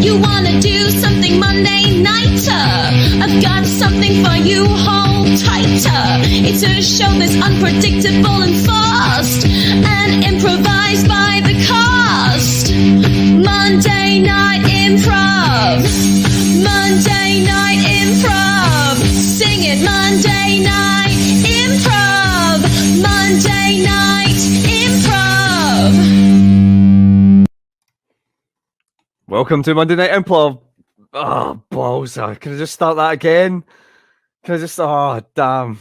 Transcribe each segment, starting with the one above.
You wanna do something Monday nighter? I've got something for you, hold tighter. It's a show that's unpredictable and fast, and improvised by the cast. Monday Night Improv. Monday Night Improv. Sing it, Monday Night Improv. Monday Night Improv. Welcome to Monday Night Improv. Oh, balls. Can I just start that again? Oh, damn.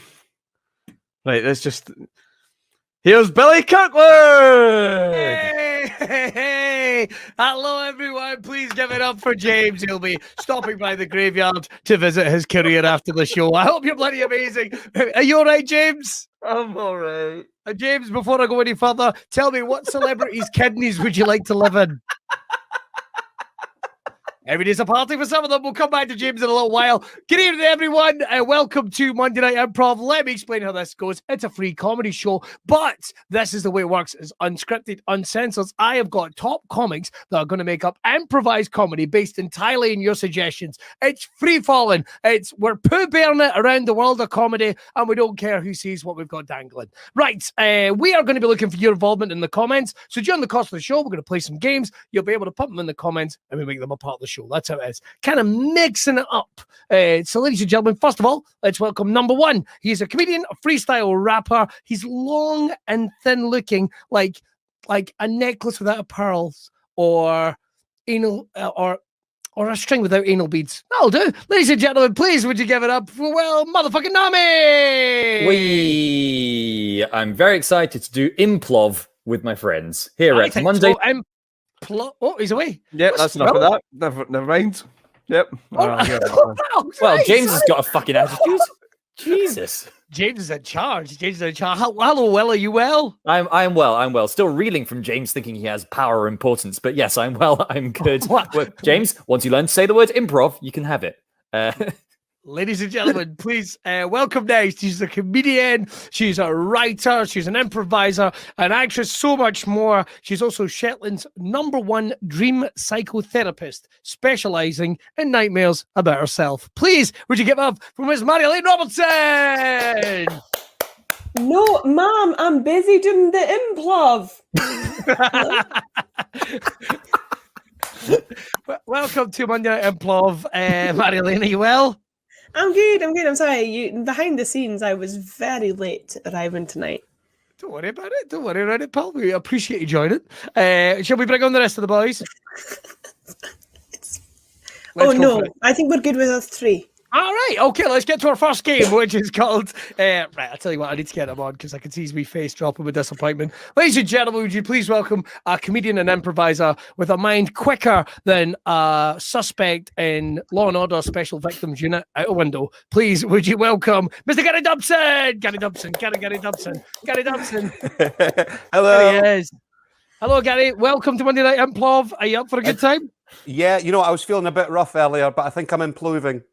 Right, let's just... Here's Billy Kirkwood! Hey! Hello, everyone. Please give it up for James. He'll be stopping by the graveyard to visit his career after the show. I hope you're bloody amazing. Are you all right, James? I'm all right. James, before I go any further, tell me, what celebrity's kidneys would you like to live in? Every day's a party for some of them. We'll come back to James in a little while. Good evening, everyone. Welcome to Monday Night Improv. Let me explain how this goes. It's a free comedy show, but this is the way it works. It's unscripted, uncensored. I have got top comics that are going to make up improvised comedy based entirely on your suggestions. It's free-falling. We're poo-bearing it around the world of comedy, and we don't care who sees what we've got dangling. Right, we are going to be looking for your involvement in the comments. So during the course of the show, we're going to play some games. You'll be able to put them in the comments, and we make them a part of the show. That's how it is. Kind of mixing it up. So, ladies and gentlemen, first of all, let's welcome number one. He's a comedian, a freestyle rapper. He's long and thin looking, like a necklace without pearls, or anal, or a string without anal beads. That'll do. Ladies and gentlemen, please would you give it up for, well, motherfucking Nami? I'm very excited to do Improv with my friends here at Monday. Oh, he's away. Yep, that's enough of that. Never mind. Yep. Well, James has got a fucking attitude. Jesus. James is in charge. Hello, Will. Are you well? I'm well. I'm well. Still reeling from James thinking he has power or importance, but yes, I'm well. I'm good. Well, James, once you learn to say the word improv, you can have it. Ladies and gentlemen, please welcome next. She's a comedian, she's a writer, she's an improviser, an actress, so much more. She's also Shetland's #1 dream psychotherapist, specialising in nightmares about herself. Please, would you give up for Miss Mary-Elaine Robertson? No, Mom, I'm busy doing the improv. Welcome to Monday Night Improv. Mary-Elaine, are you well? I'm good. I'm sorry. Behind the scenes, I was very late arriving tonight. Don't worry about it. Don't worry about it, pal. We appreciate you joining. Shall we bring on the rest of the boys? No. I think we're good with us three. All right, okay, let's get to our first game, which is called... right, I'll tell you what, I need to get him on because I can see his wee face dropping with disappointment. Ladies and gentlemen, would you please welcome a comedian and improviser with a mind quicker than a suspect in Law & Order Special Victims Unit out a window. Please, would you welcome Mr. Gary Dobson? Gary Dobson. Hello. There he is. Hello, Gary. Welcome to Monday Night Improv. Are you up for a good time? Yeah, I was feeling a bit rough earlier, but I think I'm improving.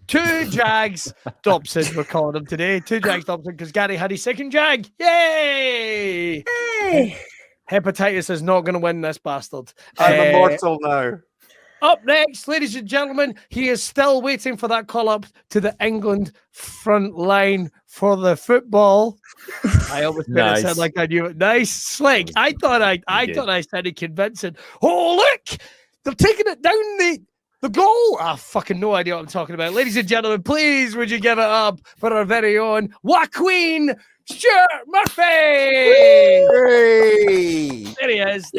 Two Jags Dobson, we're calling him today. Two Jags Dobson, because Gary had his second Jag. Yay! Hey! Hepatitis is not going to win this bastard. I'm immortal now. Up next, ladies and gentlemen, he is still waiting for that call up to the England front line for the football. I almost made it sound like I knew it. Nice, slick. I thought I sounded convincing. Oh, look! They're taking it down the goal. I fucking no idea what I'm talking about. Ladies and gentlemen, please would you give it up for our very own Joaquin Stuart Murphy? Hey! There he is.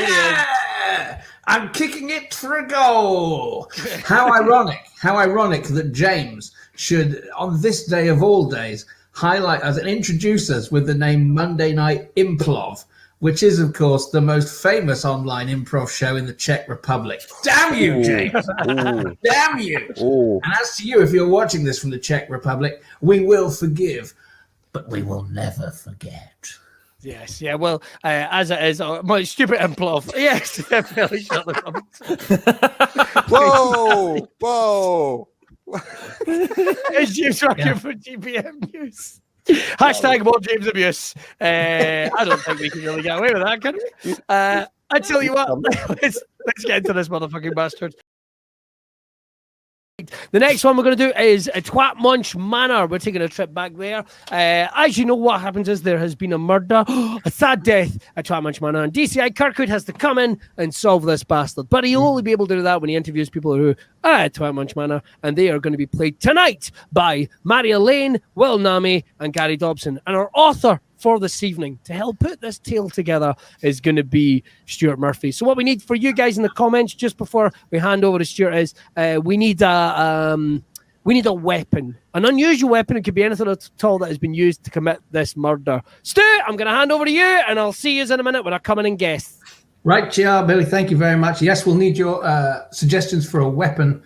I'm kicking it for a goal. How ironic that James should, on this day of all days, highlight us and introduce us with the name Monday Night Improv, which is, of course, the most famous online improv show in the Czech Republic. Damn you, James. Damn you. Ooh. And as to you, if you're watching this from the Czech Republic, we will forgive, but we will never forget. Yes, yeah, well, as it is, my stupid improv. Yes, definitely shut the comments. Whoa. It's James Rockin for GPM News. Hashtag more James abuse. I don't think we can really get away with that, can we? I tell you what, let's get into this motherfucking bastard. The next one we're going to do is a Twat Munch Manor. We're taking a trip back there. As you know, what happens is there has been a murder, a sad death at Twat Munch Manor, and DCI Kirkwood has to come in and solve this bastard. But he'll only be able to do that when he interviews people who are at Twat Munch Manor, and they are going to be played tonight by Maria Lane, Will Nami, and Gary Dobson. And our author for this evening to help put this tale together is going to be Stuart Murphy. So what we need for you guys in the comments just before we hand over to Stuart is we need a weapon, an unusual weapon. It could be anything at all that has been used to commit this murder. Stu, I'm going to hand over to you, and I'll see you in a minute when I come in and guess. Right, Billy, thank you very much. Yes, we'll need your suggestions for a weapon.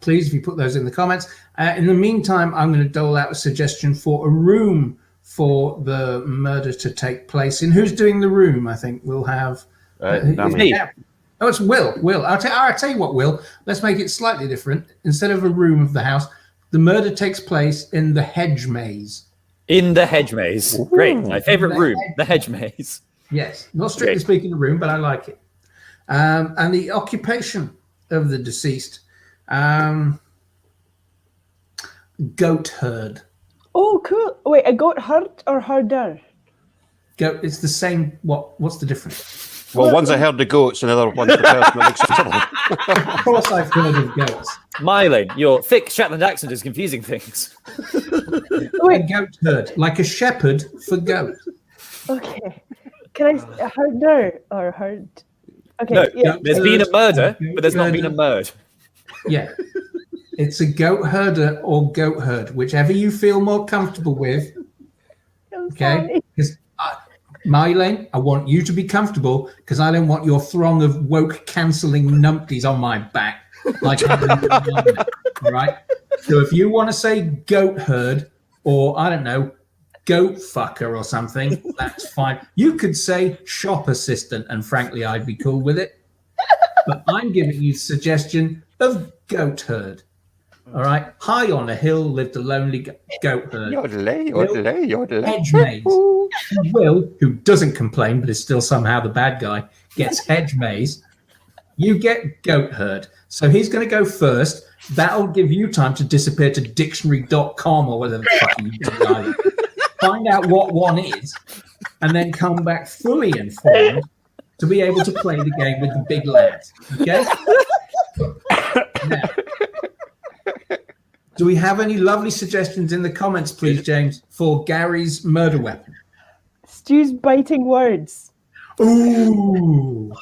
Please, if you put those in the comments. In the meantime, I'm going to dole out a suggestion for a room for the murder to take place in. Who's doing the room? I think we'll have... me. Oh, it's Will. I'll tell you what, Will. Let's make it slightly different. Instead of a room of the house, the murder takes place in the hedge maze. In the hedge maze. Ooh. Great. My favorite room, the hedge maze. Yes. Not strictly speaking a room, but I like it. And the occupation of the deceased, goat herd. Oh, cool. Wait, a goat herd or herder? Goat. It's the same. What's the difference? Well, one's a herd of goats, and the other one's the person that makes trouble. Of course, I've heard of goats. Mylene, your thick Shetland accent is confusing things. A goat herd, like a shepherd for goat. Okay. Can I a herder or herd? Okay. No, yeah. there's been a murder, but there's not been a murder. Yeah. It's a goat herder or goat herd, whichever you feel more comfortable with. Okay? Because Mylene, I want you to be comfortable because I don't want your throng of woke cancelling numpties on my back. Like, all right? So if you want to say goat herd or, I don't know, goat fucker or something, that's fine. You could say shop assistant, and frankly, I'd be cool with it. But I'm giving you the suggestion of goat herd. All right. High on a hill lived a lonely goat herd. Yodelay. Hedge maze. Will, who doesn't complain but is still somehow the bad guy, gets hedge maze. You get goat herd. So he's going to go first. That'll give you time to disappear to dictionary.com or whatever the fuck you do. Find out what one is, and then come back fully informed to be able to play the game with the big lads. Okay? Now, do we have any lovely suggestions in the comments, please, James, for Gary's murder weapon? Stu's biting words. Ooh.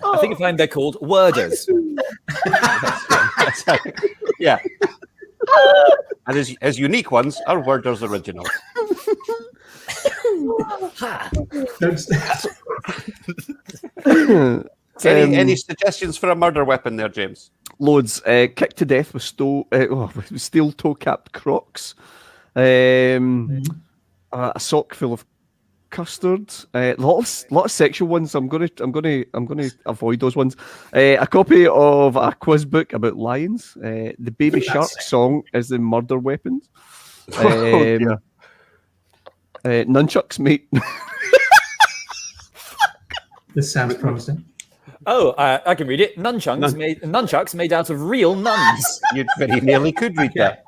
I think I find they're called worders. Yeah. And his unique ones are Worders original. Any suggestions for a murder weapon there, James? Loads. Kicked to death with steel toe-capped Crocs. A sock full of custard. Lot of sexual ones. I'm gonna avoid those ones. A copy of a quiz book about lions. The Baby Shark song is the murder weapons. Nunchucks, mate. This sounds promising. Oh, I can read it. Nunchucks made out of real nuns. You very nearly could read that.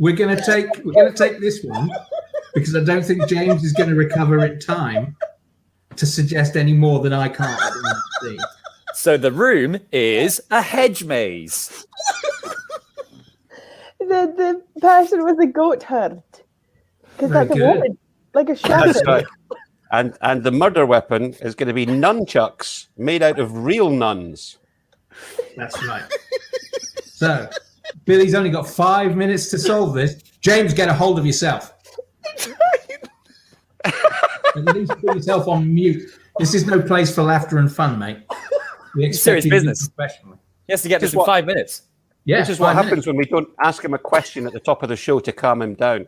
We're gonna take this one because I don't think James is going to recover in time to suggest any more than I can't see. So the room is a hedge maze. The person with the goat herd. Because that's a woman, like a shepherd. That's right. And the murder weapon is going to be nunchucks made out of real nuns. That's right. So, Billy's only got 5 minutes to solve this. James, get a hold of yourself. At least put yourself on mute. This is no place for laughter and fun, mate. We expect Serious you to do business. professionally. He has to get this in 5 minutes. Yeah, Which is what happens when we don't ask him a question at the top of the show to calm him down.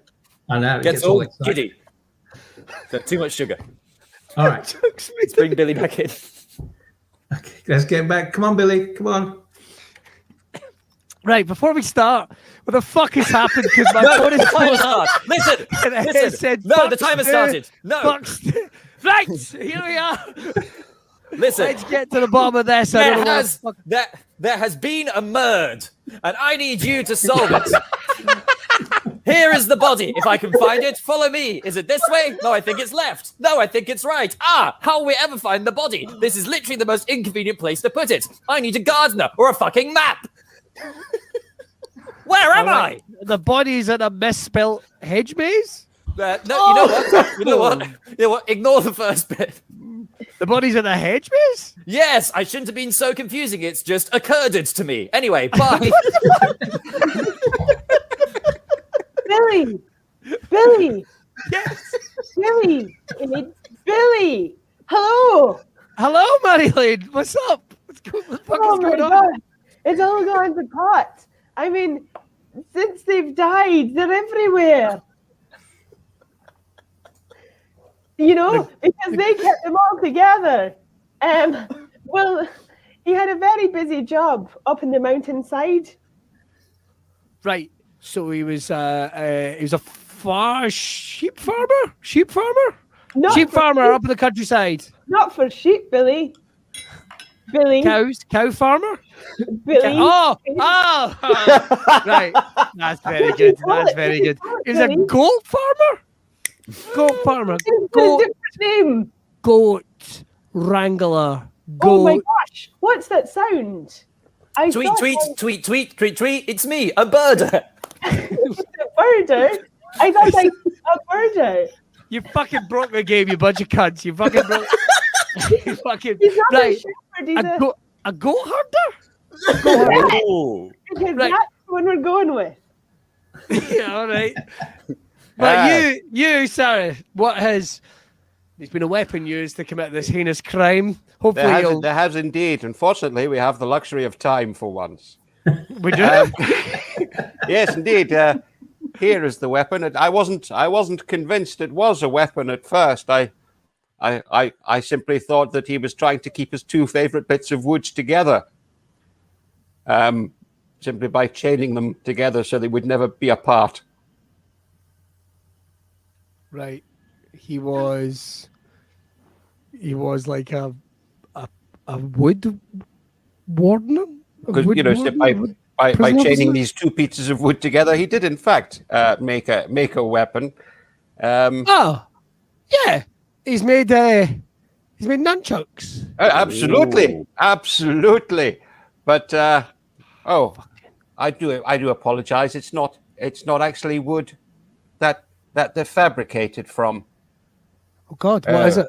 I know. Gets all giddy. Too much sugar. All right. Let's bring Billy back in. Okay, let's get back. Come on, Billy. Come on. Right, before we start, what the fuck has happened? Because my phone is hard. Listen. Said, no, the timer started. No. Right, here we are. Listen, Let's get to the bottom of this. I don't know there has been a murder, and I need you to solve it. Here is the body. If I can find it, follow me. Is it this way? No, I think it's left. No, I think it's right. How will we ever find the body? This is literally the most inconvenient place to put it. I need a gardener or a fucking map. Where am I? The body's in a misspelt hedge maze? No, you know what? You know what? Ignore the first bit. The body's in a hedge maze? Yes, I shouldn't have been so confusing. It's just occurred to me. Anyway, bye. Billy! Yes. Billy! Billy! Hello! Hello, Marilyn. What's up? What the fuck Oh is my going on? God! It's all gone to pot. I mean, since they've died, they're everywhere. You know, because they kept them all together. Well, he had a very busy job up in the mountainside. Right. So he was a sheep farmer? Sheep farmer? Not Sheep for farmer sheep, up in the countryside. Not for sheep, Billy. Billy. Cow farmer? Billy. Oh, right. That's very good. That's very good. He was a goat farmer? Goat farmer. It's a Goat, different name. goat wrangler. Oh my Goat. gosh! What's that sound? I Tweet, thought tweet, I- tweet, tweet, tweet, tweet. It's me, a birder. It's a birder. I thought I a birder. You fucking broke the game, you bunch of cunts. You fucking broke. You fucking. He's not Right. a shepherd. He's A goat herder? Oh. because Right. that's the one we're going with. Yeah, all right. But you, Sarah, there's been a weapon used to commit this heinous crime. Hopefully, There has indeed. Unfortunately, we have the luxury of time for once. we do. Yes, indeed. Here is the weapon. I wasn't convinced it was a weapon at first. I simply thought that he was trying to keep his two favorite bits of wood together, simply by chaining them together so they would never be apart. Right. He was like a wood warden. Because by chaining these two pieces of wood together, he did in fact make a weapon. Oh, yeah. He's made nunchucks. Absolutely. But I do apologize. It's not actually wood that they're fabricated from. Oh God, what is it?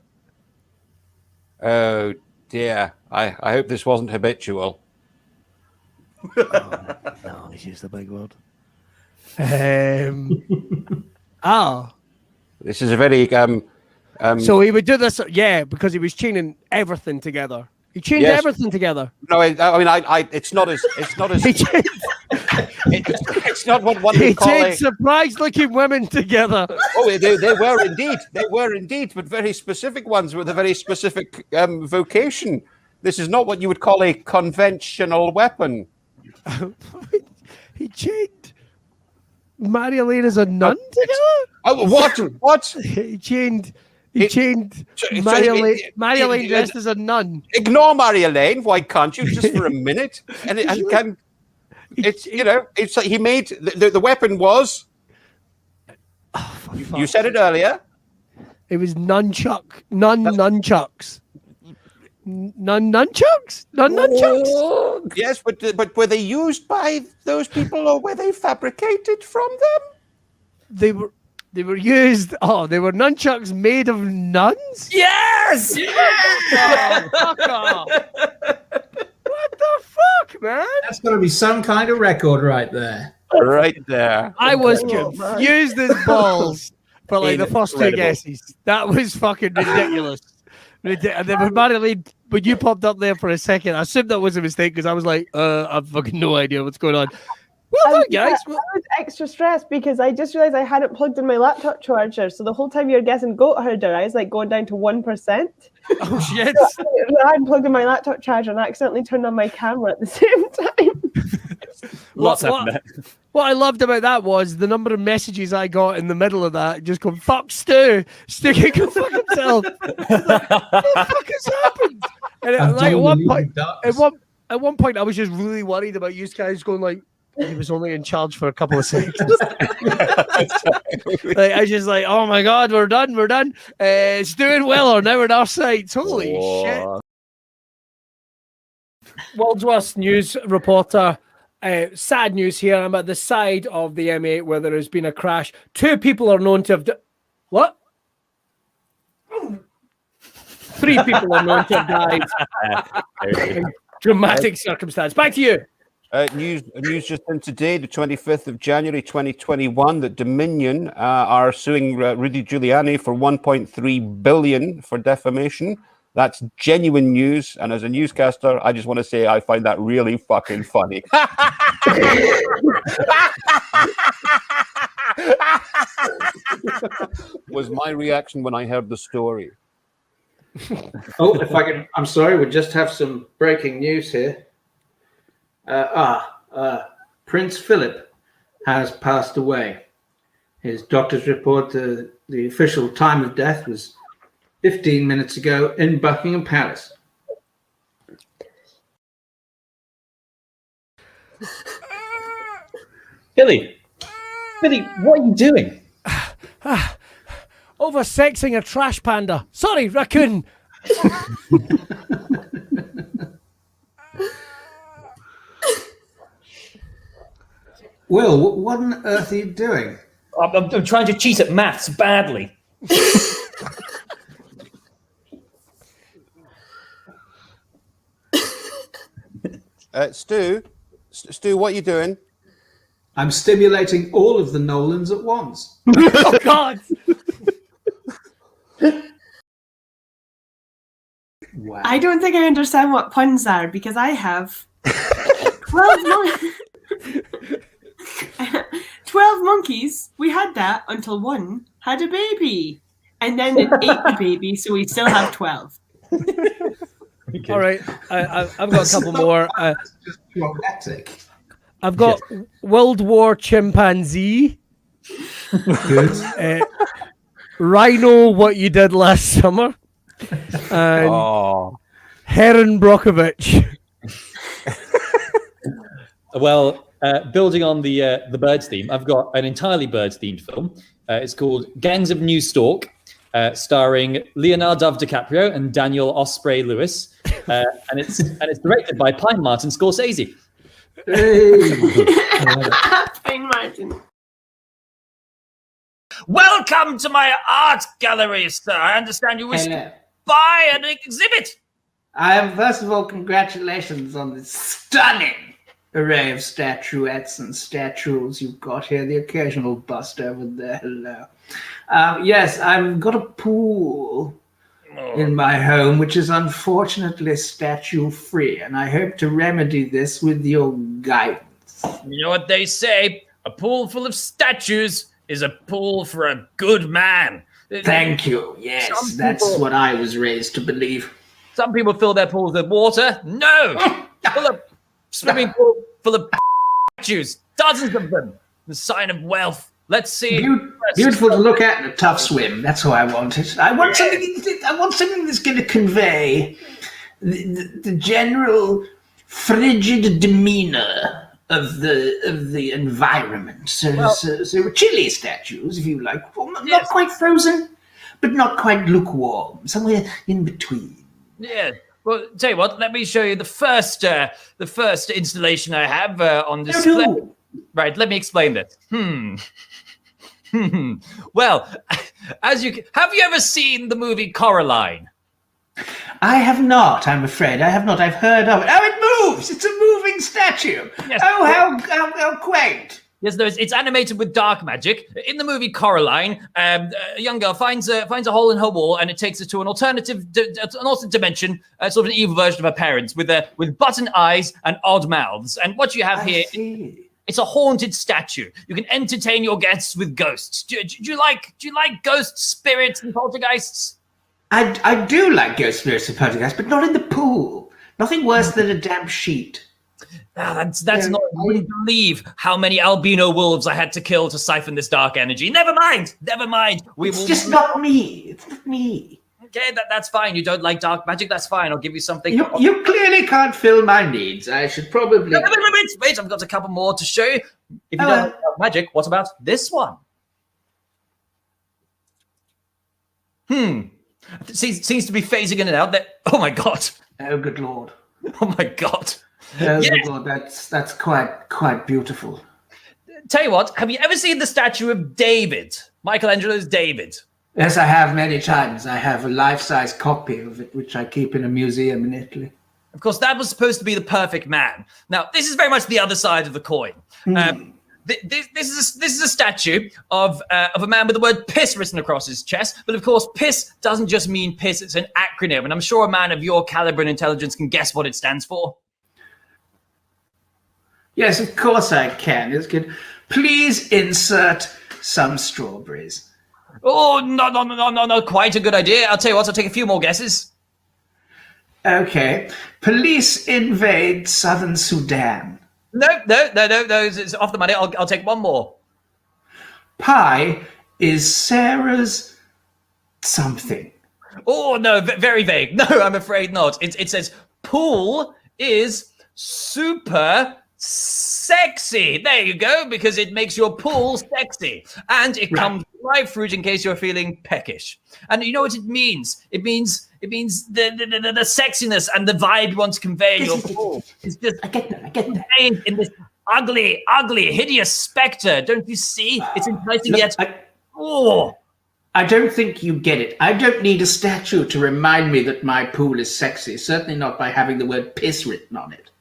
Oh dear. I hope this wasn't habitual. No, he's used the big word. This is a very So he would do this, because he was chaining everything together. He chained Yes. everything together. no. It's not as He chained, it's not what one he would call chained surprised-looking women together. Oh, they were indeed, but very specific ones with a very specific vocation. This is not what you would call a conventional weapon. He chained Marielene as a nun together. Oh, what? He chained So Marielene dressed as a nun. Ignore Marie-Elaine. Why can't you just for a minute? It's like he made the weapon was. You said it earlier. It was nunchucks. Nunchucks? Yes, but were they used by those people or were they fabricated from them? They were used. Oh, they were nunchucks made of nuns? Yes! Oh, fuck off. What the fuck, man? That's got to be some kind of record right there. Right there. I was confused as balls for like the first two Incredible. guesses. That was fucking ridiculous. And then when Marilyn, when you popped up there for a second, I assumed that was a mistake because I was like, I've fucking no idea what's going on. Well done, guys. I was extra stressed because I just realized I hadn't plugged in my laptop charger. So the whole time you were guessing goat herder, I was like going down to 1%. Oh shit! I hadn't plugged in my laptop charger and I accidentally turned on my camera at the same time. Lots happened there. What I loved about that was the number of messages I got in the middle of that, just going, fuck Stu, Stu can go fuck himself. What the fuck has happened? And I've like, joined the League of Darkness. at one point, I was just really worried about you guys going like, he was only in charge for a couple of seconds. Like, I was just like, oh my God, we're done. It's doing well on our side. Holy shit. World's worst news reporter. Sad news here. I'm at the side of the M8 where there has been a crash. 2 people are known to have... What? 3 people are known to have died. In dramatic circumstance. Back to you. News just in today, the 25th of January 2021, that Dominion are suing Rudy Giuliani for 1.3 billion for defamation. That's genuine news, and as a newscaster, I just want to say I find that really fucking funny. Was my reaction when I heard the story. Oh, if I can, I'm sorry, we just have some breaking news here. Prince Philip has passed away. His doctors report the official time of death was 15 minutes ago in Buckingham Palace. Billy, what are you doing? Oversexing a trash panda. Sorry, raccoon. Will, what on earth are you doing? I'm trying to cheat at maths badly. Stu, what are you doing? I'm stimulating all of the Nolans at once. Oh, God. Wow. I don't think I understand what puns are because I have 12 monkeys. We had that until one had a baby. And then it ate the baby, so we still have 12. All right. I've got a couple more. Just dramatic. I've got World War Chimpanzee. Good. Rhino, what you did last summer. And Heron Brockovich. Well, building on the birds theme, I've got an entirely birds themed film. It's called Gangs of New Stork, starring Leonardo DiCaprio and Daniel Osprey Lewis, and it's directed by Pine Martin Scorsese. Fine, Martin. Welcome to my art gallery, sir. I understand you wish to buy an exhibit. First of all, congratulations on this stunning array of statuettes and statues you've got here. The occasional bust over there. Hello. Yes, I've got a pool in my home, which is unfortunately statue-free, and I hope to remedy this with your guidance. You know what they say? A pool full of statues is a pool for a good man. Thank you. Yes, that's what I was raised to believe. Some people fill their pools with water. No! Full of swimming pool full of statues. Dozens of them. The sign of wealth. Let's see. Beautiful to look at and a tough swim. That's what I wanted. I want something that's going to convey the general frigid demeanor of the environment. So chilly statues, if you like. Well, not quite frozen, but not quite lukewarm. Somewhere in between. Yeah. Well, tell you what. Let me show you the first installation I have on display. No. Right. Let me explain this. Well, have you ever seen the movie Coraline? I have not, I'm afraid. I have not. I've heard of it. Oh, it moves! It's a moving statue! Yes. Oh, how quaint! Yes, it's animated with dark magic. In the movie Coraline, a young girl finds a hole in her wall, and it takes her to an alternate dimension, sort of an evil version of her parents, with button eyes and odd mouths. And what you have here, it's a haunted statue. You can entertain your guests with ghosts. Do you like ghosts, spirits, and poltergeists? I do like ghost spirits and poltergeists, but not in the pool. Nothing worse than a damp sheet. That's not. You wouldn't believe how many albino wolves I had to kill to siphon this dark energy. Never mind. It's just not me. It's not me. Okay, that's fine. You don't like dark magic? That's fine. I'll give you something. You clearly can't fill my needs. I should probably. Wait, I've got a couple more to show you. If you don't like dark magic, what about this one? Seems to be phasing in and out. There. Oh my god. Oh, good lord. Oh my god. Oh, good lord. That's quite beautiful. Tell you what, have you ever seen the statue of David? Michelangelo's David. Yes, I have many times. I have a life-size copy of it, which I keep in a museum in Italy. Of course, that was supposed to be the perfect man. Now, this is very much the other side of the coin. This is a statue of a man with the word piss written across his chest. But of course, piss doesn't just mean piss. It's an acronym. And I'm sure a man of your caliber and intelligence can guess what it stands for. Yes, of course I can. It's good. Please insert some strawberries. Oh, no, quite a good idea. I'll tell you what, I'll take a few more guesses. Okay. Police invade southern Sudan. No, it's off the money. I'll take one more. Pie is Sarah's something. Oh, no, very vague. No, I'm afraid not. It says pool is super sexy. There you go, because it makes your pool sexy. And it comes with live fruit in case you're feeling peckish. And you know what it means? It means the sexiness and the vibe you want to convey in your pool. It's just I get that. in this ugly, hideous spectre. Don't you see? It's enticing yet. I don't think you get it. I don't need a statue to remind me that my pool is sexy. Certainly not by having the word piss written on it.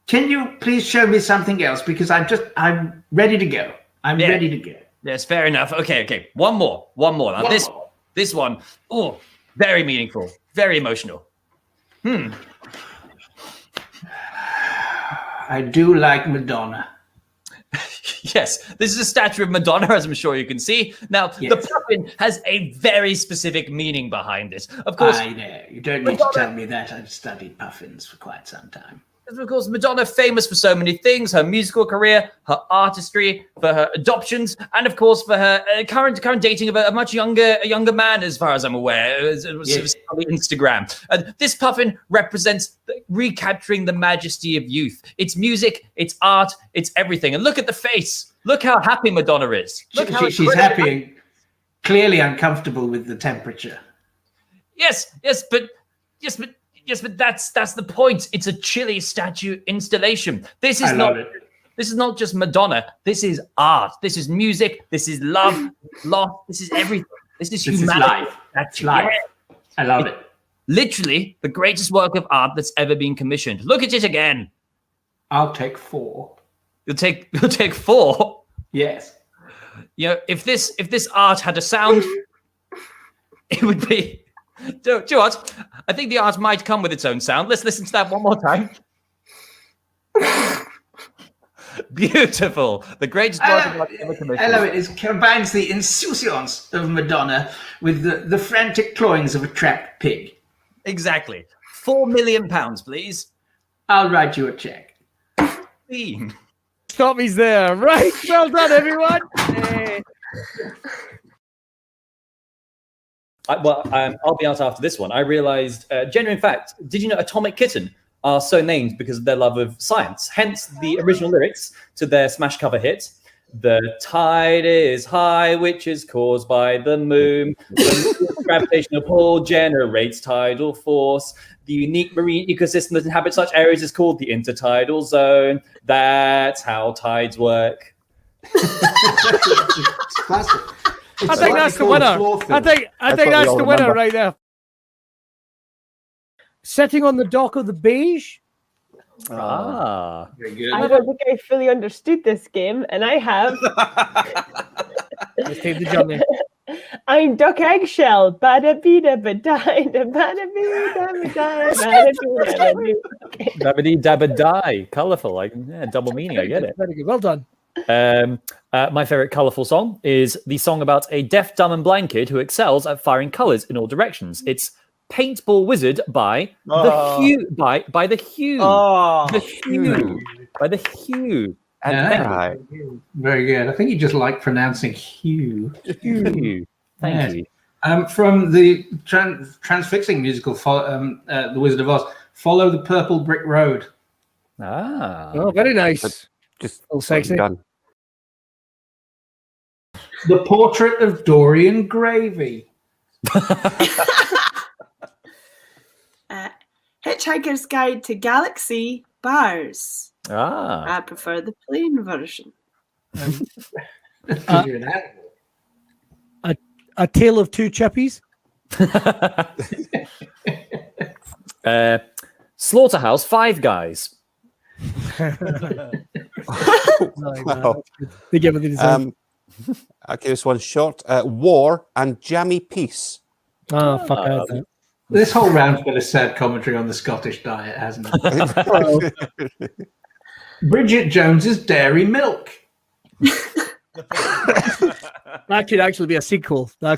Can you please show me something else? Because I'm ready to go. I'm ready to go. Yes, fair enough. Okay. One more. Now this one, very meaningful, very emotional. I do like Madonna. Yes, this is a statue of Madonna, as I'm sure you can see. Now, the puffin has a very specific meaning behind it. Of course, I know. You don't need to tell me that. I've studied puffins for quite some time. Of course, Madonna famous for so many things: her musical career, her artistry, for her adoptions, and of course for her current dating of a much younger man, as far as I'm aware. It was on Instagram. This puffin represents recapturing the majesty of youth. It's music, it's art, it's everything. And look at the face. Look how happy Madonna is. She's happy, clearly uncomfortable with the temperature. Yes, but that's the point. It's a chilly statue installation. This is not just Madonna. This is art. This is music. This is love, loss. This is everything. This is humanity. That's life. Yeah. I love it. Literally the greatest work of art that's ever been commissioned. Look at it again. I'll take 4. You'll take 4? Yes. You know, if this art had a sound, it would be. Do you know what? I think the art might come with its own sound. Let's listen to that one more time. Beautiful. The greatest work of art ever commissioned. I love it. It combines the insouciance of Madonna with the frantic clawings of a trapped pig. Exactly. £4 million, please. I'll write you a check. Tommy's there. Right. Well done, everyone. I'll be out after this one. I realized, genuine fact, did you know Atomic Kitten are so named because of their love of science? Hence the original lyrics to their smash cover hit. The tide is high, which is caused by the moon. The gravitational pull generates tidal force. The unique marine ecosystem that inhabits such areas is called the intertidal zone. That's how tides work. It's classic. I think that's the winner. I think that's the winner right there. Sitting on the dock of the beige. Very good. I don't think I fully understood this game, and I have. Let's take the journey. I'm Duck Eggshell. Bada bida badai, da bada bida badai, bada bida badai. Dabba-dee, dabba-die. Colourful. Double meaning. I get it. Very good. Well done. My favorite colorful song is the song about a deaf, dumb, and blind kid who excels at firing colors in all directions. It's "Paintball Wizard" by the Hue. By the Hue. By the Hue. Very good. I think you just like pronouncing Hugh. Hue. Thank you. From the transfixing musical, The Wizard of Oz, Follow the Purple Brick Road. Ah. Oh, very nice. Just Oh, sexy. done. The Portrait of Dorian Gravy. Hitchhiker's Guide to Galaxy Bars. Ah. I prefer the plain version. A Tale of Two Chippies. Slaughterhouse Five Guys. Wow. They give it the design. Okay, this one's short. War and Jammy Peace. Oh, fuck. I had that. This whole round's been a sad commentary on the Scottish diet, hasn't it? Bridget Jones's Dairy Milk. That could actually be a sequel. The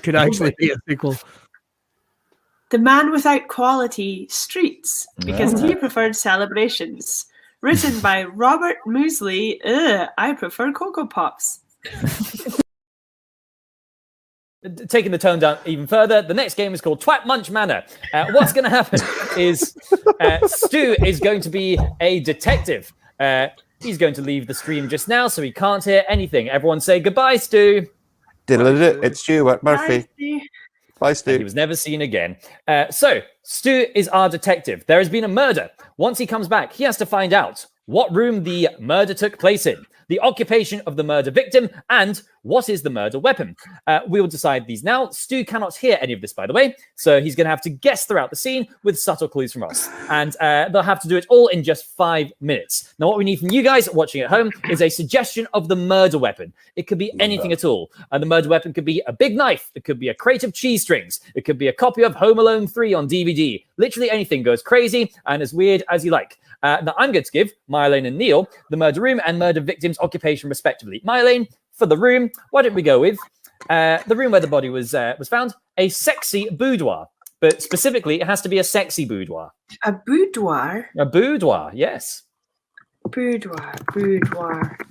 Man Without Quality Streets, because he preferred celebrations. Written by Robert Muesli. I prefer Cocoa Pops. Taking the tone down even further, the next game is called Twat Munch Manor. What's going to happen is Stu is going to be a detective. He's going to leave the stream just now, so he can't hear anything. Everyone say goodbye, Stu. It's Stuart Murphy. Bye, Stu. And he was never seen again. So, Stu is our detective. There has been a murder. Once he comes back, he has to find out what room the murder took place in, the occupation of the murder victim, and what is the murder weapon. We will decide these now. Stu cannot hear any of this, by the way, so he's going to have to guess throughout the scene with subtle clues from us. And they'll have to do it all in just 5 minutes. Now, what we need from you guys watching at home is a suggestion of the murder weapon. It could be anything at all. The murder weapon could be a big knife. It could be a crate of cheese strings. It could be a copy of Home Alone 3 on DVD. Literally anything goes crazy and as weird as you like. Now, I'm going to give Mylene and Neil the murder room and murder victim's occupation, respectively. Mylene, for the room, why don't we go with the room where the body was found? A sexy boudoir. But specifically, it has to be a sexy boudoir. A boudoir? A boudoir, yes. Boudoir.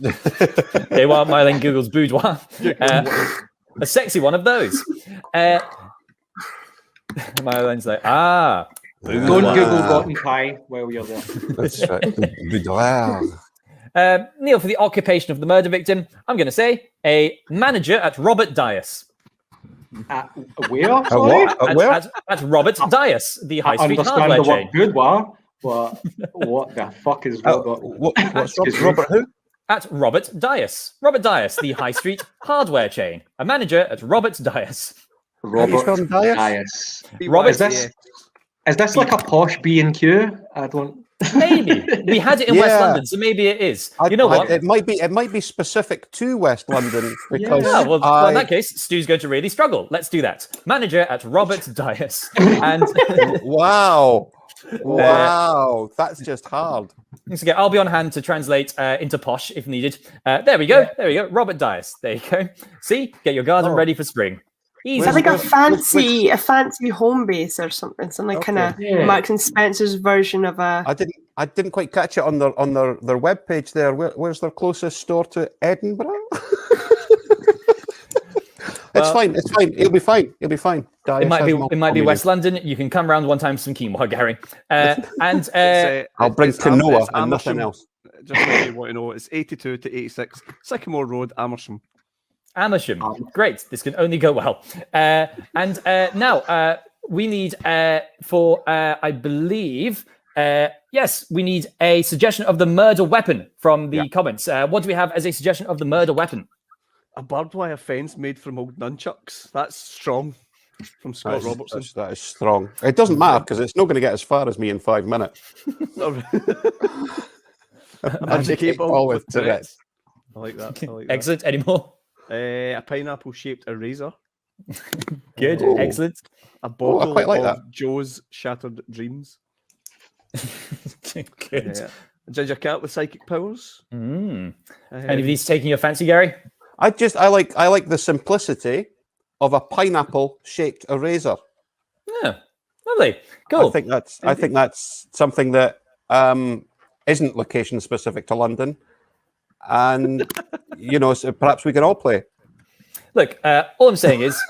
Okay, while Mylene Googles boudoir, a sexy one of those. Mylene's like, boudoir. Don't Google rotten pie while you're there. That's right. Boudoir. Neil, for the occupation of the murder victim, I'm going to say a manager at Robert Dias. Where? Sorry? At Robert Dias, the high street understand hardware the chain. word boudoir, but what the fuck is Robert? What's Robert who? At Robert Dias. Robert Dias, the high street hardware chain. A manager at Robert Dias. Robert Dias? Robert, is this like a posh B&Q? I don't. Maybe we had it in West London, so maybe it is. You know what? It might be specific to West London because. Yeah, well, in that case, Stu's going to really struggle. Let's do that. Manager at Robert Dias, and wow, that's just hard. Okay, I'll be on hand to translate into posh if needed. There we go. Robert Dias. There you go. See, get your garden ready for spring. Easy. Is that like a fancy home base or something? Something kind of Marks and Spencer's version of a. I didn't quite catch it on their webpage there. Where's their closest store to Edinburgh? It's fine. It'll be fine. It might be West London. You can come round one time for some quinoa, Gary. I'll bring quinoa and nothing else. Just so you want to know, it's 82 to 86 Sycamore Road, Amersham. Great. This can only go well. Now we need for I believe we need a suggestion of the murder weapon from the comments. What do we have as a suggestion of the murder weapon? A barbed wire fence made from old nunchucks. That's strong. From Scott Robertson. That is strong. It doesn't matter because it's not going to get as far as me in 5 minutes. Magic cable with Tourette's. I like that. Excellent. Any more? A pineapple-shaped eraser. Good. Excellent. A bottle I quite like of that. Joe's Shattered Dreams. Good. A ginger cat with psychic powers. Any of these taking your fancy, Gary? I like the simplicity of a pineapple-shaped eraser. Yeah, lovely. Cool. I think that's something that isn't location specific to London, and so perhaps we can all play. Look, all I'm saying is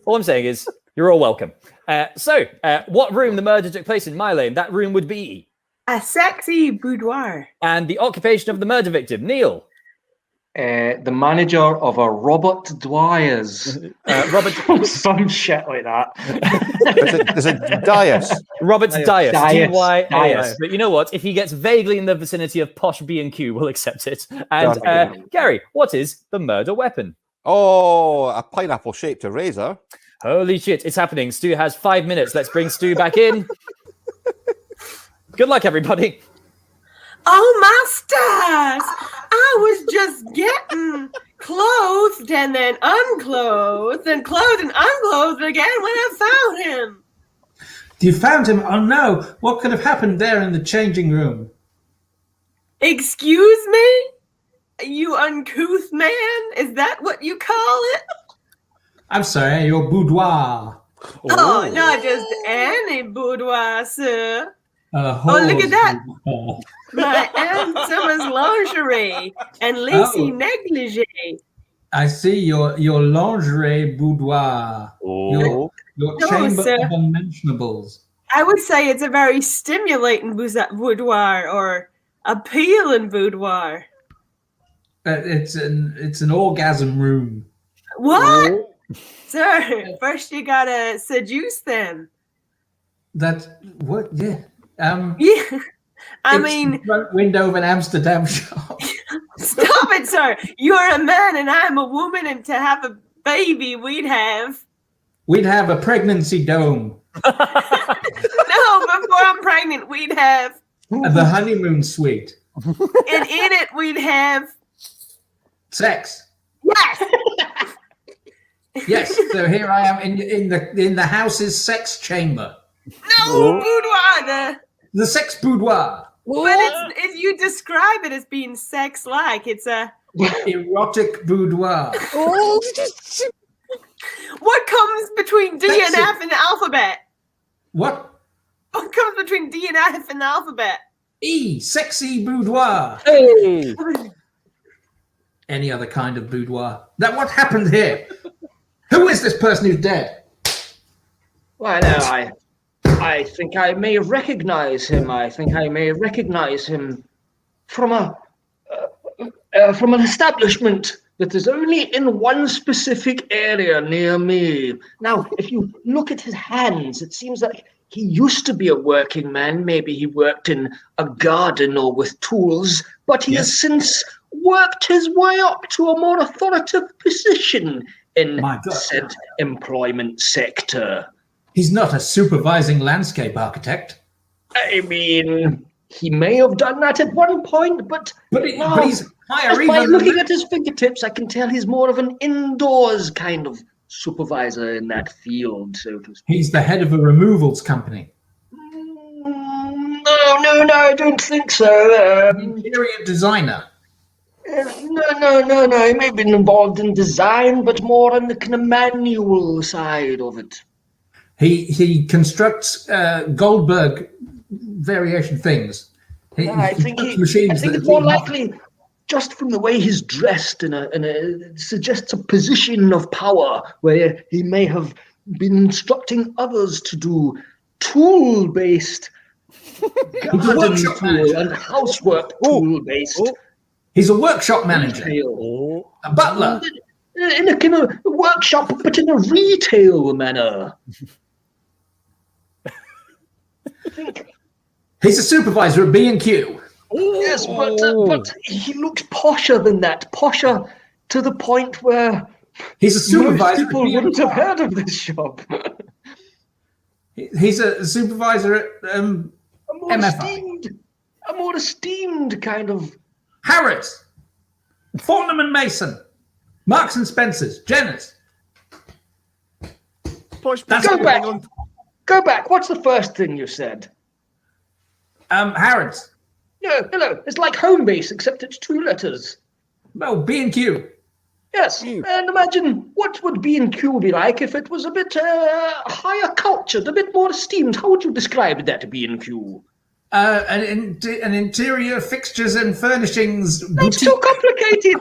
All I'm saying is, you're all welcome. So, what room the murder took place in, my lane? That room would be... A sexy boudoir. And the occupation of the murder victim, Neil. The manager of a Robert Dwyer's. Robert... Some shit like that. There's a Dias. Robert's Dias. Dias. D-Y-A-S. But you know what? If he gets vaguely in the vicinity of posh B&Q, we'll accept it. And Gary, what is the murder weapon? Oh, a pineapple-shaped eraser. Holy shit, it's happening. Stu has 5 minutes. Let's bring Stu back in. Good luck, everybody. Oh, masters! I was just getting clothed and then unclothed and clothed and unclothed again when I found him. You found him? Oh no! What could have happened there in the changing room? Excuse me? You uncouth man? Is that what you call it? I'm sorry, your boudoir. Oh, not just any boudoir, sir. Oh, look at that. My Aunt Summer's lingerie and lacy negligee. I see your lingerie boudoir. Your No, chamber sir. of unmentionables. I would say it's a very stimulating boudoir or appealing boudoir. It's an orgasm room. What? Sir, first you gotta seduce them. That's what? Yeah. Yeah. I It's mean, the front window of an Amsterdam shop. stop it, sir. You're a man and I'm a woman, and to have a baby, we'd have. We'd have a pregnancy dome. No, before I'm pregnant, we'd have. The honeymoon suite. And in it, we'd have. Sex. Yes. Yes. So here I am in the house's sex chamber. No, boudoir. The sex boudoir. But if you describe it as being sex-like, it's a Erotic boudoir. What comes between D and Sexy. F in the alphabet? What? What comes between D and F in the alphabet? E. Sexy boudoir. Hey! Any other kind of boudoir. That what happened here? Who is this person who's dead? Well, no, I think I may recognize him. I think I may recognize him from an establishment that is only in one specific area near me. Now, if you look at his hands, it seems like he used to be a working man. Maybe he worked in a garden or with tools, but he has since worked his way up to a more authoritative position in said employment sector. He's not a supervising landscape architect. I mean, he may have done that at one point, but he's higher just by even looking than- at his fingertips, I can tell he's more of an indoors kind of supervisor in that field, so to speak. He's the head of a removals company. No, I don't think so. Interior designer. No. He may have been involved in design, but more on the kind of manual side of it. He constructs Goldberg variation things. I think machines it's more likely, just from the way he's dressed, it suggests a position of power where he may have been instructing others to do tool-based garden tool and housework tool-based. He's a workshop manager. A butler. In a kind of workshop, but in a retail manner. He's a supervisor at B&Q. Yes, but he looks posher than that. Posher to the point where he's a supervisor. Most people wouldn't have heard of this shop. He's a supervisor at MFI. A more esteemed kind of Harrods, Fortnum and Mason, Marks and Spencers, Jenner's. Go back. What's the first thing you said? Harrods. No. It's like home base, except it's 2 letters. Well, B&Q. Yes, and imagine what would B&Q be like if it was a bit higher cultured, a bit more esteemed. How would you describe that, B&Q? An interior fixtures and furnishings. That's too complicated.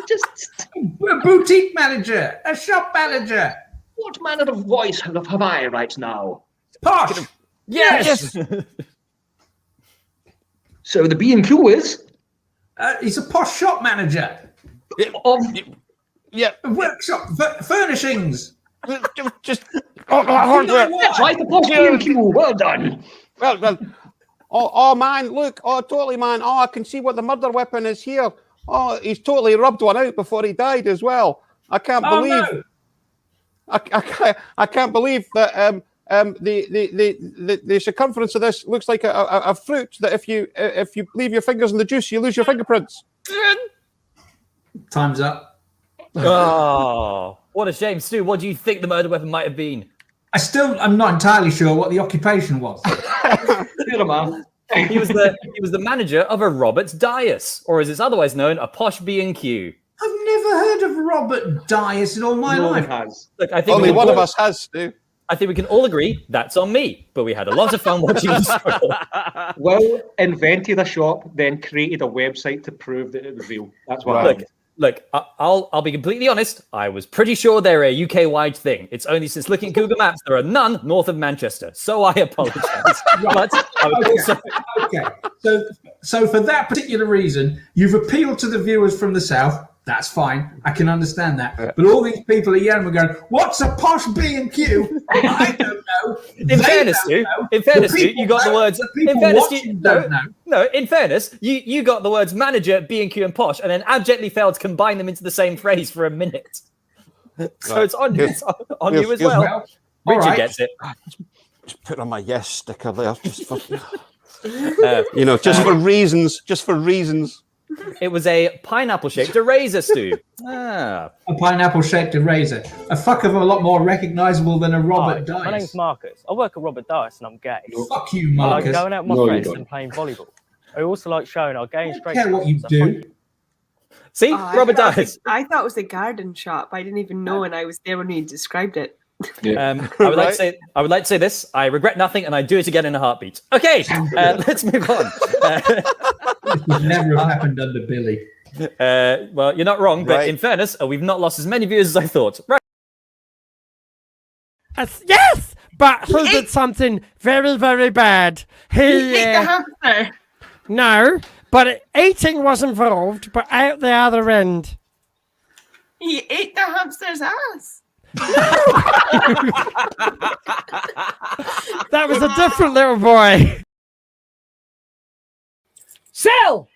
Just a boutique manager, a shop manager. What manner of voice have I right now? Posh. Yes. So the B&Q is He's a posh shop manager. of Yeah. Workshop furnishings. Just that's right, the posh B&Q. Well done. well. Oh man, look! Oh, totally, man! Oh, I can see what the murder weapon is here. Oh, he's totally rubbed one out before he died as well. I can't believe. No. I can't believe that the circumference of this looks like a fruit that if you leave your fingers in the juice, you lose your fingerprints. Time's up. Oh, what a shame, Stu. What do you think the murder weapon might have been? I'm not entirely sure what the occupation was. You're a man. He was the manager of a Robert's Dias, or as it's otherwise known, a posh B&Q. I've never heard of Robert Dias in all my No one life. has. Look, I think Only we can one of all- us has, Stu. I think we can all agree that's on me. But we had a lot of fun watching the show. Will invented a shop, then created a website to prove that it was real. That's what Right. happened. Look, I'll be completely honest. I was pretty sure they're a UK-wide thing. It's only since looking at Google Maps there are none north of Manchester. So I apologise. But I would also Okay, so for that particular reason, you've appealed to the viewers from the south. That's fine. I can understand that. But all these people at Yemen were going, "What's a posh B&Q?" I don't know. In fairness, Stu, you got the words. The people In fairness, watching don't know. no. In fairness, you got the words manager, B&Q, and posh, and then abjectly failed to combine them into the same phrase for a minute. So it's on you as well. Well, Richard all right. gets it. Just put on my yes sticker there, just for just for reasons. Just for reasons. It was a pineapple-shaped eraser, Stu. Ah. A pineapple-shaped eraser. A fuck of a lot more recognisable than a Robert Dias. My name's Marcus. I work at Robert Dias and I'm gay. Fuck you, I like Marcus. going out with my friends and playing volleyball. I also like showing our gay and I straight don't care what you friends. do. See, Oh, Robert Dias. I thought it was a garden shop. I didn't even know, and I was there when you described it. I would like to say this. I regret nothing, and I do it again in a heartbeat. Okay, let's move on. This would never have happened under Billy. Well, you're not wrong, but Right. in fairness, we've not lost as many viewers as I thought. Right. Yes, but he did something very, very bad. He ate the hamster. No, but eating was involved, but out the other end. He ate the hamster's ass. That was a different little boy. Sell!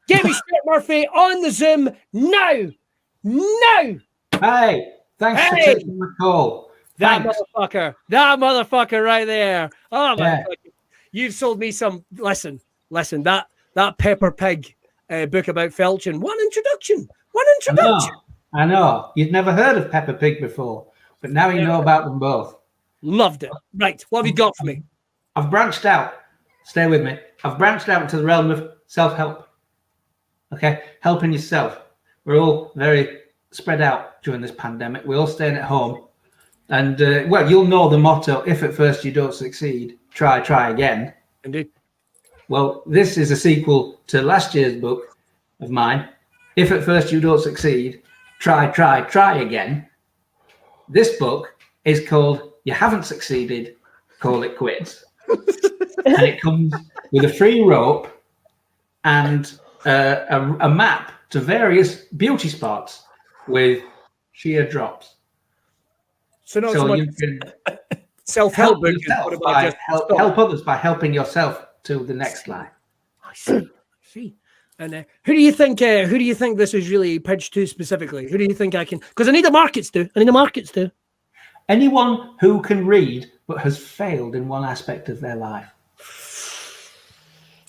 Get me Stuart Murphy on the Zoom now! No! Hey, thanks for Hey! taking my call. That Thanks. motherfucker right there. Oh my Yeah. God. You've sold me some. Listen, that Pepper Pig book about Felchin. One introduction. I know. You'd never heard of Peppa Pig before, but now you know about them both. Loved it. Right, what have you got for me? I've branched out. Stay with me. I've branched out into the realm of self-help. Okay? Helping yourself. We're all very spread out during this pandemic. We're all staying at home. And, well, you'll know the motto, if at first you don't succeed, try again. Indeed. Well, this is a sequel to last year's book of mine. If at first you don't succeed, try again. This book is called You Haven't Succeeded, Call It Quits. And it comes with a free rope and a map to various beauty spots with sheer drops. So not so much you can self-help help book. yourself What by about just help others by helping yourself to the next line. I see. And who do you think this is really pitched to specifically? Who do you think I can? Because I need the markets to. Anyone who can read but has failed in one aspect of their life.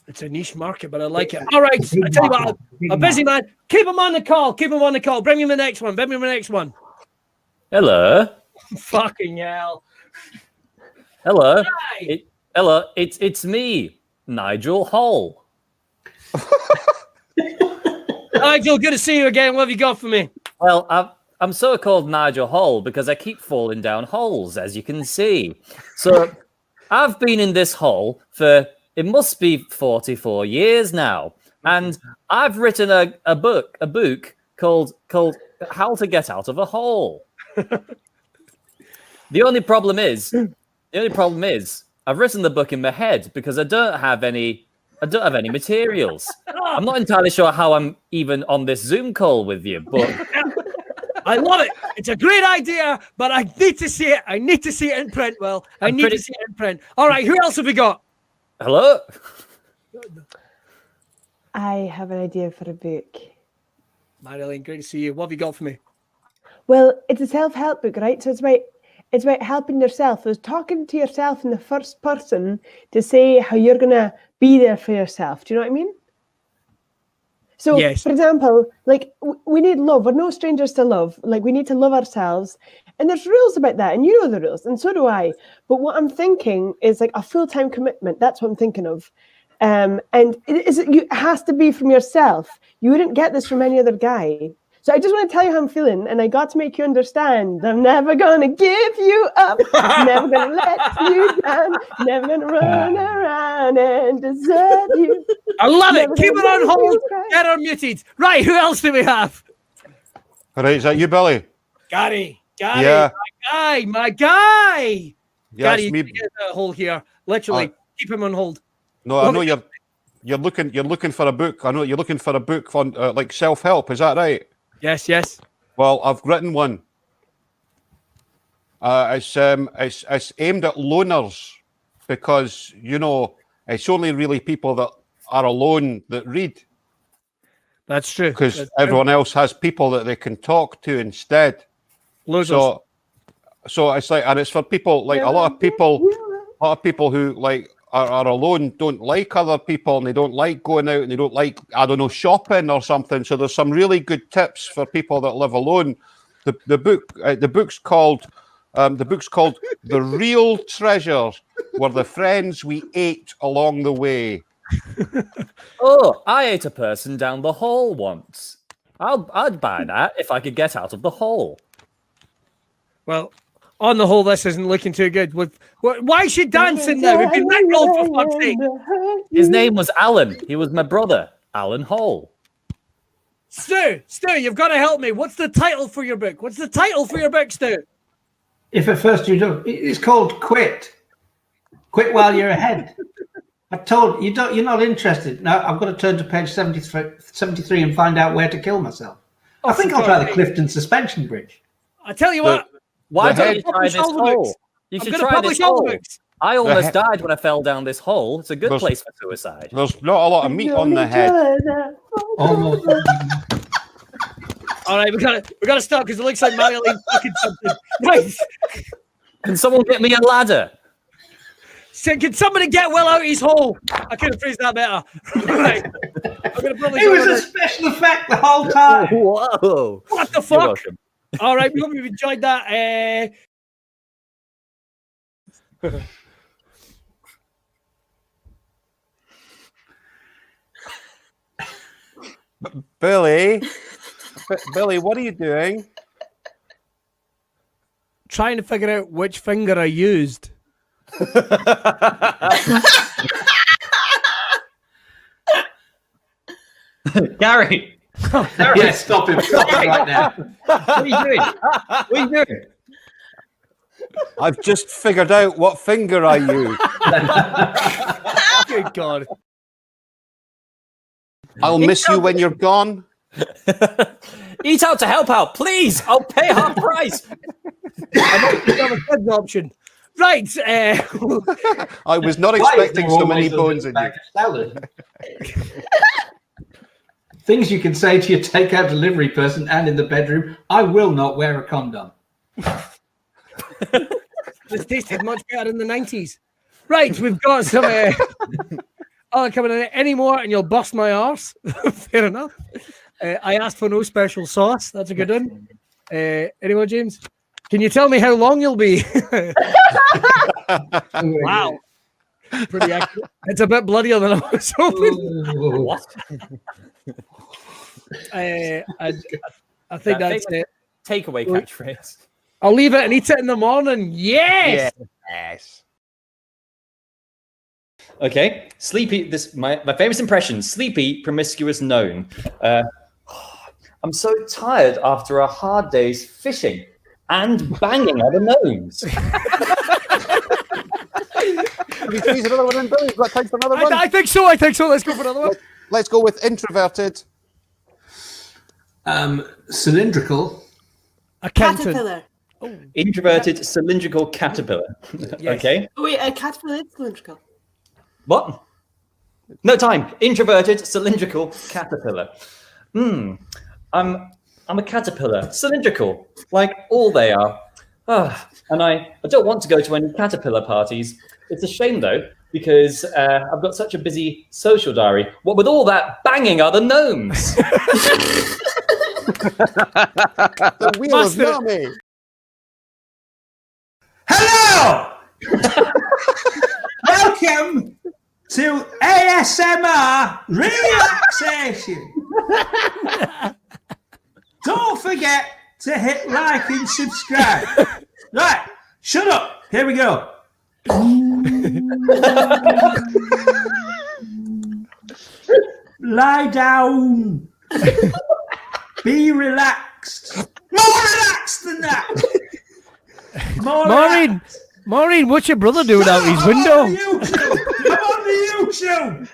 It's a niche market, but I like it. All right, I tell you what, a busy man. Keep him on the call. Bring me the next one. Hello. Fucking hell. Hello. Hi. Hello. It's me, Nigel Hall. Nigel, good to see you again. What have you got for me? Well, I'm so called Nigel Hall because I keep falling down holes, as you can see. So I've been in this hole for, it must be 44 years now. And I've written a book called How to Get Out of a Hole. The only problem is, I've written the book in my head because I don't have any materials. I'm not entirely sure how I'm even on this Zoom call with you, but I love it. It's a great idea, but I need to see it. I need to see it in print. Well, I need to see it in print. All right, who else have we got? Hello? I have an idea for a book. Marilyn, great to see you. What have you got for me? Well, it's a self-help book, right? So it's about helping yourself. It's talking to yourself in the first person to say how you're gonna be there for yourself. Do you know what I mean? So, Yes. for example, like we need love. We're no strangers to love. Like we need to love ourselves. And there's rules about that, and you know the rules, and so do I. But what I'm thinking is like a full-time commitment. That's what I'm thinking of. And it has to be from yourself. You wouldn't get this from any other guy. So I just want to tell you how I'm feeling, and I got to make you understand. I'm never gonna give you up. Never gonna let you down. Never gonna run around and desert you. I love it. Never Keep it gonna on make hold. you cry. Get her muted. Right, who else do we have? All right, is that you, Billy? Gary, Yeah. my guy. Yes, Gary, you me. can get that hold here. Literally, keep him on hold. No, I know you're looking for a book. I know you're looking for a book on like self-help. Is that right? Yes. Well, I've written one. It's aimed at loners because it's only really people that are alone that read. That's true. Because everyone else has people that they can talk to instead. Losers. So it's like, and it's for people like a lot of people who like are alone, don't like other people, and they don't like going out, and they don't like, I don't know, shopping or something. So there's some really good tips for people that live alone. The book's called The Real Treasures Were the Friends We Ate Along the Way. Oh, I ate a person down the hall once. I'd buy that if I could get out of the hole. Well, on the whole, this isn't looking too good. Why is she dancing now? We've been rickrolled for fuck's sake. His name was Alan. He was my brother, Alan Hall. Stu, you've got to help me. What's the title for your book? Stu? If at first you don't, it's called Quit. Quit while you're ahead. I told you you're not interested. Now I've got to turn to page 73 and find out where to kill myself. I think I'll try the Clifton Suspension Bridge. I tell you what. Why don't you try this hole? You should try this hole. I almost died when I fell down this hole. It's a good place for suicide. There's not a lot of meat on the head. Almost. All right, we gotta stop because it looks like Marilyn's fucking something. Right. Can someone get me a ladder? Can somebody get Will out of his hole? I could have phrased that better. Right. I'm gonna probably It was a special effect the whole time. Whoa. What the fuck? All right, we hope you've enjoyed that. Billy, what are you doing? Trying to figure out which finger I used. Gary. Yeah, stop him right now. What are you doing? I've just figured out what finger I use. Good God. I'll miss you when you're gone. Eat out to help out, please. I'll pay half price. I might have a kids option. Right. I was not expecting so many bones in you. Salad. Things you can say to your takeout delivery person and in the bedroom. I will not wear a condom. This tasted much better in the 90s. Right, we've got some. Coming in any more and you'll bust my arse. Fair enough. I asked for no special sauce. That's a good one. Anyone, James? Can you tell me how long you'll be? Wow. Pretty accurate. It's a bit bloodier than I was hoping. What? I think that's it. Takeaway catchphrase. I'll leave it and eat it in the morning. Yes. Yes. Okay, sleepy. My famous impression: sleepy, promiscuous, known. I'm so tired after a hard day's fishing. and banging other gnomes. Can we squeeze another one in, Bill? You've got time for another one? I think so. Let's go for another one. Let's go with introverted. Cylindrical. Accountant. Caterpillar. Introverted cylindrical caterpillar. Yes. Okay. Oh, wait, a caterpillar is cylindrical. What? No time. Introverted cylindrical caterpillar. I'm a caterpillar. Cylindrical, like all they are. And I don't want to go to any caterpillar parties. It's a shame though, because I've got such a busy social diary. What with all that banging other gnomes? The wheel of Nami. Hello! Welcome to ASMR Relaxation. Don't forget to hit like and subscribe. Right, shut up. Here we go. Lie down. Be relaxed. More relaxed than that. More relaxed. Maureen, what's your brother doing out his window? I'm on the YouTube.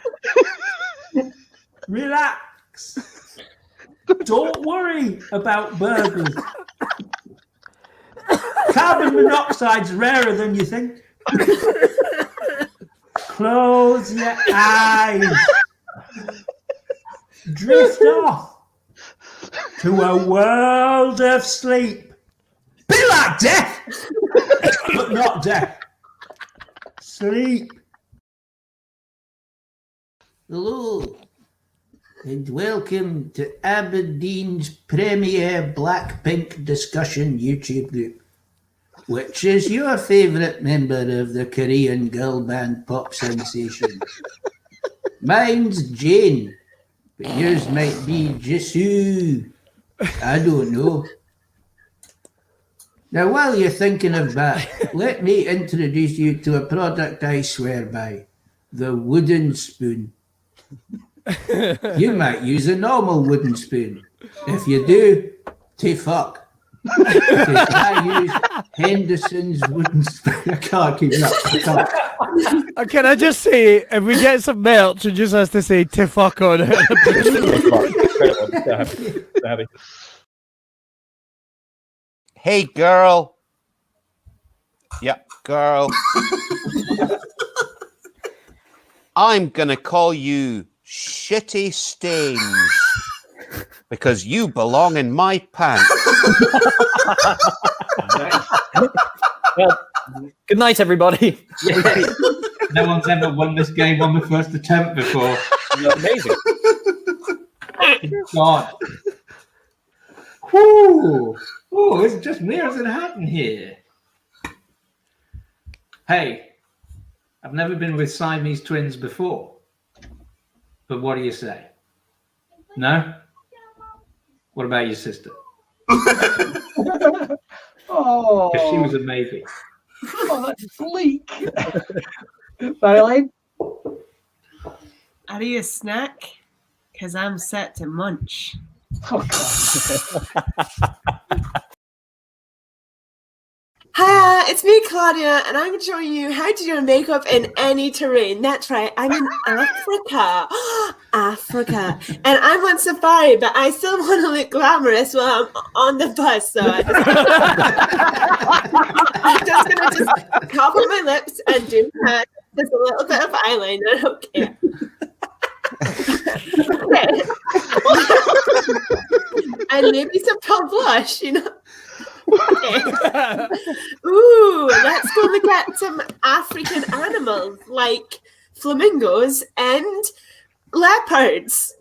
Relax. Don't worry about burglars. Carbon monoxide's rarer than you think. Close your eyes. Drift off to a world of sleep. Be like death, but not death. Sleep. Hello, and welcome to Aberdeen's premier Blackpink discussion YouTube group. Which is your favourite member of the Korean girl band pop sensation? Mine's Jane, but yours might be Jisoo. I don't know. Now, while you're thinking of that, let me introduce you to a product I swear by, the wooden spoon. You might use a normal wooden spoon. If you do, to fuck. Because I use Henderson's wooden spoon. I can't keep it up. Can I just say, if we get some merch, it just has to say "to fuck" on it. Hey, girl. Yep, girl. I'm gonna call you Shitty Stains because you belong in my pants. Well, good night, everybody. No one's ever won this game on the first attempt before. Amazing. God. Whoo! Oh, it's just me or does it happen here? Hey, I've never been with Siamese twins before. But what do you say? No? What about your sister? Oh, Because she was a maybe. oh, that's bleak. Marilyn? Are you a snack? Because I'm set to munch. Oh, Hi, it's me, Claudia, and I'm showing you how to do makeup in any terrain. That's right, I'm in Africa. Africa. And I'm on safari, but I still want to look glamorous while I'm on the bus. So I'm just going to cover my lips and do just a little bit of eyeliner. Okay. And maybe some pale blush, you know. Okay. Ooh, let's go look at some African animals like flamingos and leopards.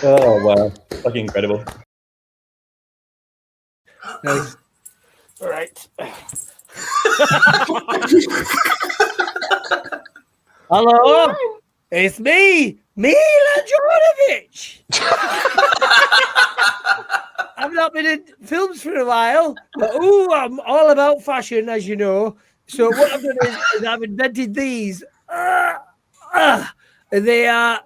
Oh, wow. Fucking incredible. Nice. All right. Hello, it's me, Mila Jovovich. I've not been in films for a while, but I'm all about fashion, as you know. So what I've done is I've invented these. They are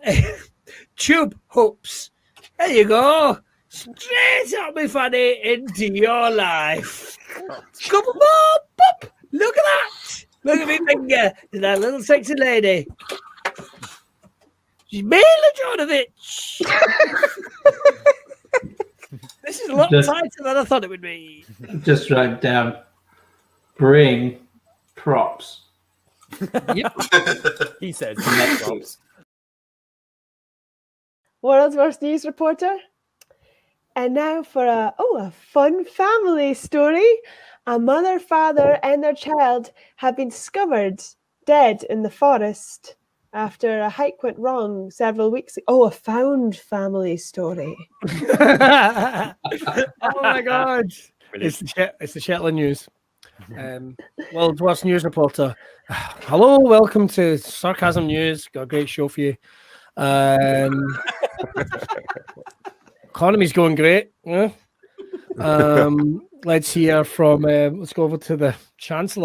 tube hoops. There you go. straight up, me fanny, into your life. Come on, pop! Look at that! Look at me finger to that little sexy lady. She's Mila Jovovich. This is a lot Just- tighter than I thought it would be. Just write down. Bring props. He says. Net props. World's Worst News Reporter. And now for a fun family story. A mother, father, and their child have been discovered dead in the forest after a hike went wrong several weeks ago. Oh, a found family story. Oh my God. It's the Shetland News. World's Worst News Reporter. Hello, welcome to Sarcasm News. Got a great show for you. Economy's going great. Yeah. Let's hear from, let's go over to the Chancellor.